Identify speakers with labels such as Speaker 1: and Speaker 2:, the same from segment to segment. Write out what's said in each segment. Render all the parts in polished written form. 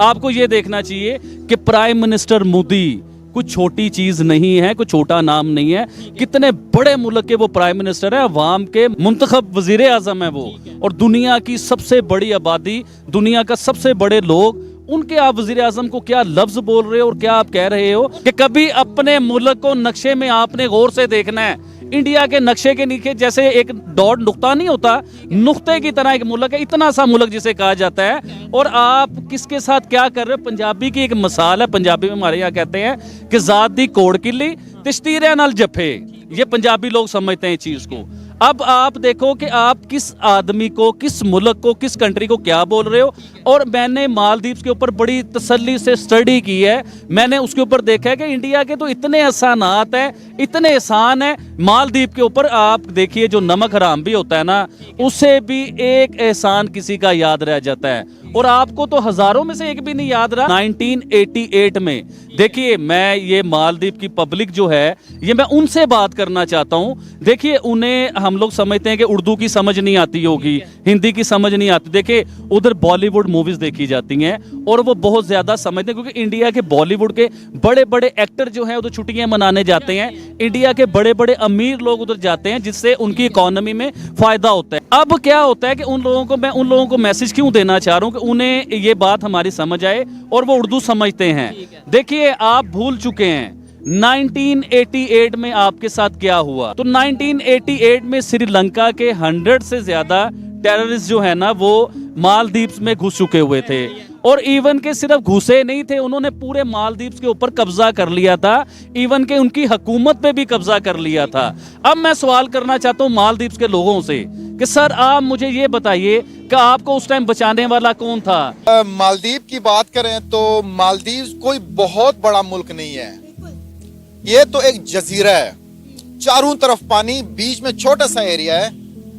Speaker 1: आपको ये देखना चाहिए कि प्राइम मिनिस्टर मोदी कुछ छोटी चीज नहीं है, कुछ छोटा नाम नहीं है। कितने बड़े मुल्क के वो प्राइम मिनिस्टर है, अवाम के मुंतखब वजीर आजम है वो, और दुनिया की सबसे बड़ी आबादी, दुनिया का सबसे बड़े लोग, उनके आप वजीर आजम को क्या लफ्ज बोल रहे हो और क्या आप कह रहे हो कि कभी अपने मुल्क को नक्शे में आपने गौर से देखना है। इंडिया के नक्शे के नीचे जैसे एक डॉट नुक्ता नहीं होता, नुक्ते की तरह एक मुल्क है, इतना सा मुल्क जिसे कहा जाता है। और आप किसके साथ क्या कर रहे हो? पंजाबी की एक मिसाल है, पंजाबी में हमारे यहाँ कहते हैं कि जात दी कोड़ किली तिश्तीरे नाल जफे, ये पंजाबी लोग समझते हैं इस चीज को। अब आप देखो कि आप किस आदमी को, किस मुल्क को, किस कंट्री को क्या बोल रहे हो। और मैंने मालदीव्स के ऊपर बड़ी तसल्ली से स्टडी की है, मैंने उसके ऊपर देखा है कि इंडिया के तो इतने एहसानात हैं, इतने एहसान है मालदीव के ऊपर। आप देखिए जो नमक हराम भी होता है ना, उसे भी एक एहसान किसी का याद रह जाता है, और आपको तो हजारों में से एक भी नहीं याद रहा। 1988 में देखिए, मैं ये मालदीव की पब्लिक जो है, ये मैं उनसे बात करना चाहता हूँ। देखिए उन्हें हम लोग समझते हैं कि उर्दू की समझ नहीं आती होगी, हिंदी की समझ नहीं आती। देखिए उधर बॉलीवुड मूवीज देखी जाती हैं और वो बहुत ज्यादा समझते हैं, क्योंकि इंडिया के बॉलीवुड के बड़े बड़े एक्टर जो हैं उधर छुट्टियां मनाने जाते हैं। इंडिया के बड़े बड़े अमीर लोग उधर जाते हैं, जिससे उनकी इकोनॉमी में फायदा होता है। अब क्या होता है कि उन लोगों को मैसेज क्यों देना चाह रहा हूं कि उन्हें ये बात हमारी समझ आए और वो उर्दू समझते हैं। देखिए आप भूल चुके हैं 1988 में आपके साथ क्या हुआ। तो 1988 में श्रीलंका के 100 से ज्यादा टेररिस्ट जो है ना, वो मालदीव्स में घुस चुके हुए थे। और इवन के सिर्फ घुसे नहीं थे, उन्होंने पूरे मालदीव्स के ऊपर कब्जा कर लिया था, इवन के उनकी हुकूमत पे भी कब्जा कर लिया था। अब मैं सवाल करना चाहता हूं मालदीव्स के लोगों से कि सर आप मुझे ये बताइए कि आपको उस टाइम बचाने वाला कौन था?
Speaker 2: मालदीव की बात करें तो मालदीव कोई बहुत बड़ा मुल्क नहीं है, ये तो एक जजीरा है, चारों तरफ पानी, बीच में छोटा सा एरिया है।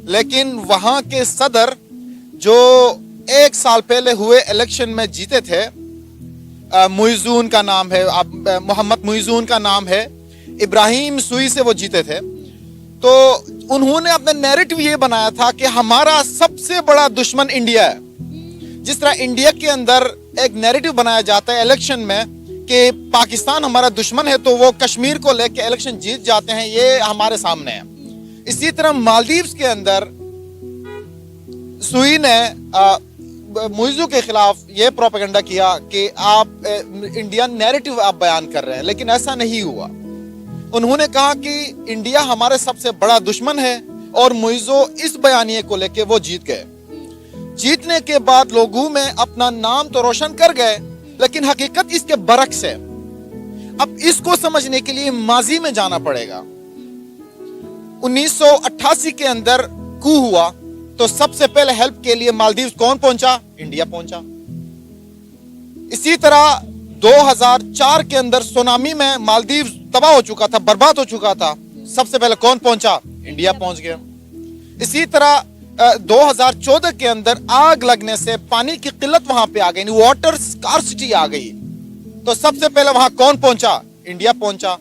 Speaker 2: लेकिन वहां के सदर जो 1 साल पहले हुए इलेक्शन में जीते थे, मुइज़ून का नाम है, मोहम्मद मुइज़ून का नाम है, इब्राहिम सुई से वो जीते थे। तो उन्होंने अपना नैरेटिव ये बनाया था कि हमारा सबसे बड़ा दुश्मन इंडिया है। जिस तरह इंडिया के अंदर एक नैरेटिव बनाया जाता है इलेक्शन में कि पाकिस्तान हमारा दुश्मन है, तो वो कश्मीर को लेकर इलेक्शन जीत जाते हैं, ये हमारे सामने है। इसी तरह मालदीव्स के अंदर सुई ने मुइज़ू के खिलाफ ये प्रोपेगेंडा किया कि आप इंडियन नैरेटिव आप बयान कर रहे हैं, लेकिन ऐसा नहीं हुआ। उन्होंने कहा कि इंडिया हमारे सबसे बड़ा दुश्मन है, और मुइज़ू इस बयानिए को लेके वो जीत गए। जीतने के बाद लोगों में अपना नाम तो रोशन कर गए, लेकिन हकीकत इसके बरक्स है। अब इसको समझने के लिए माजी में जाना पड़ेगा। 1988 के अंदर कू हुआ, तो सबसे पहले हेल्प के लिए मालदीव कौन पहुंचा? इंडिया पहुंचा। इसी तरह 2004 के अंदर सुनामी में मालदीव तबाह हो चुका था, बर्बाद हो चुका था, सबसे पहले कौन पहुंचा? इंडिया पहुंच गया। इसी तरह 2014 के अंदर आग लगने से पानी की किल्लत वहां पे आ गई, वाटर स्कार्सिटी आ गई, तो सबसे पहले वहां कौन पहुंचा? इंडिया पहुंचा।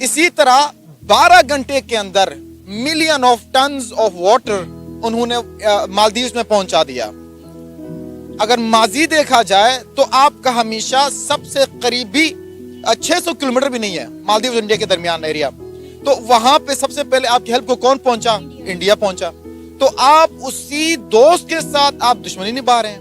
Speaker 2: इसी तरह 12 घंटे के अंदर million of tons of water उन्होंने मालदीव्स में पहुंचा दिया। अगर माजी देखा जाए तो आपका हमेशा सबसे करीबी 600 किलोमीटर भी नहीं है मालदीव इंडिया के दरमियान एरिया, तो वहां पे सबसे पहले आपकी हेल्प को कौन पहुंचा? इंडिया पहुंचा। तो आप उसी दोस्त के साथ आप दुश्मनी निभा रहे हैं।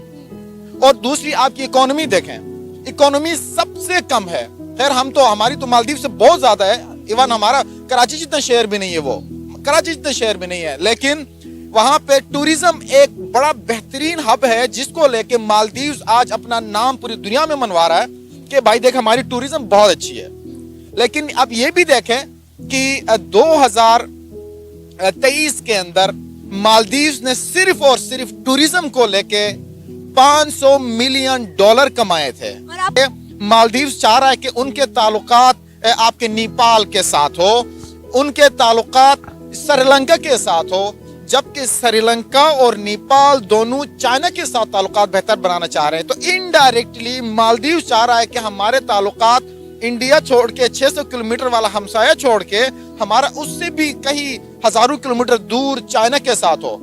Speaker 2: और दूसरी आपकी इकोनॉमी देखें, इकोनॉमी सबसे कम है। खैर हम तो, हमारी तो मालदीव से बहुत ज्यादा है, इवन हमारा कराची जितना शहर भी नहीं है, वो कराची जितना शहर भी नहीं है, लेकिन वहां पे टूरिज्म एक बड़ा बेहतरीन हब है, जिसको लेके मालदीव्स आज अपना नाम पूरी दुनिया में मनवा रहा है कि भाई देख हमारी टूरिज्म बहुत अच्छी है। लेकिन अब ये भी देखें कि 2023 के अंदर मालदीव्स ने सिर्फ और सिर्फ टूरिज्म को लेके $500 मिलियन कमाए थे। मालदीव्स चाह रहा है कि उनके ताल्लुकात आपके नेपाल के साथ हो, उनके ताल्लुकात श्रीलंका के साथ हो, जबकि श्रीलंका और नेपाल दोनों चाइना के साथ ताल्लुकात बेहतर बनाना चाह रहे हैं। तो इनडायरेक्टली मालदीव चाह रहा है कि हमारे ताल्लुकात इंडिया छोड़ के 600 किलोमीटर वाला हमसाया छोड़ के हमारा उससे भी कहीं हजारों किलोमीटर दूर चाइना के साथ हो।